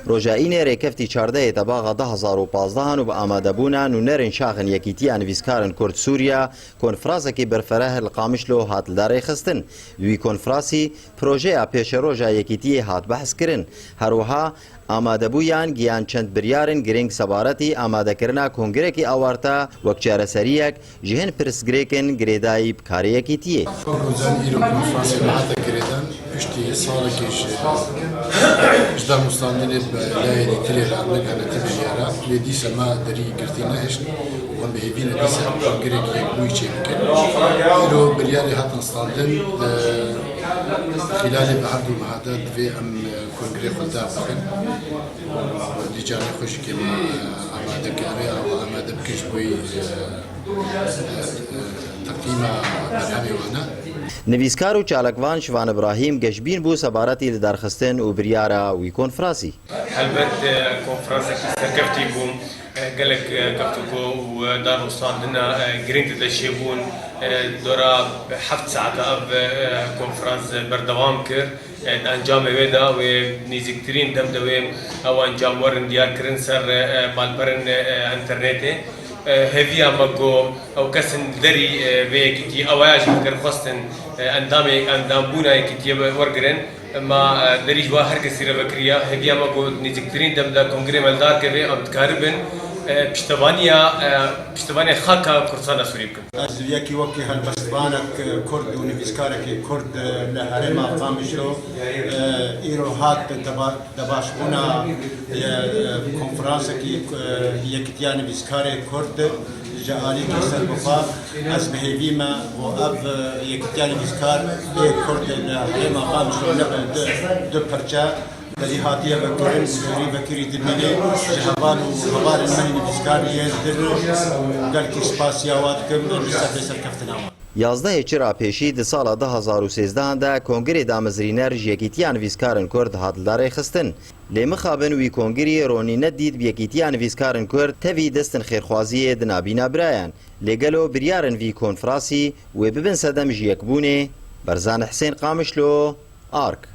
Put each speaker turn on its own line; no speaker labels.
روژائین ریکفتی 14 تباغ 2015 و به آماده بونن و نرین شاخن یکیتی نویسکارن کرد سوریا کنفرانس کی برفره القامشلو هات داره خستن وی کنفرانسی پروژه پیش روژا یکیتی هات بحث کرن هروها آماده بویان گیان چند بریارن گرینگ سبارتی آماده کرنا کنگره کی آورتا وکچار سریک جهن پرسگریکن گریدای بکاری یکیتیه
روزان ایرو کنفرانس هات گریدن پشتی سال کش جدا مستندل لاي تلي العمل على تبيارا لدي سما دري قرتيناش وبهبين دي سما غريك يبوي يمكن يرو بريالي هات مستندل خلال بعرض المعادات في ام كونغري خلدا بخن لجان خوش كما اماده كاريا واماده بكش بوي تقديم مدامي وانا
نویسکار و چالکوان شوان ابراهیم گشبین بو سبارتی لدرخستن و بریارا وی کنفرانسی
البته کنفرانسی سرکفتی بوم قالك كفتكو ودار مستعدنا جرينت دشيبون دورا حفت ساعات اب كونفرنس بردوام كر انجام ويدا ونيزكترين دم دويم او انجام ورن ديار كرن سر مالبرن انترنت هذه ماكو او كسن دري بيكتي اواج فكر خصن اندام بونا كتي ورغرن ما دريج واحد كسيره بكريا هذه ماكو نيزكترين دم دا كونغري مالدار كبي ام تكاربن پشتوانیا خاکا کردستان سوری بکن.
از یکی وقتی هالبستبانک کرد و نویسکارک کرد لحرم قامشلو ایرو هات دباشبونا کنفرانس کی یکتیا نویسکار کرد جالی کسر بفا از بهیما و اب یکتیا نویسکار کرد لحرم قامشلو نبل دو پرچه دلی هاتیه بکرین سوری بکری دنیله جهبان و خبار المنی بسکاریه در گل کی سپاسیاوات کم لسه سرکفتنا
11 چرا پیشی د سال 2013 دا کنگره دامزرینر یکیتیان ویسکارن کرد هاتلدار خستن لمخابن وی کنگری رونی ندید یکیتیان ویسکارن کرد توی دستن خیرخوازی دنابینا برایان لگلو بریارن وی کنفرانسی و ببن صدم جیکبونه برزان حسین قامشلو آرک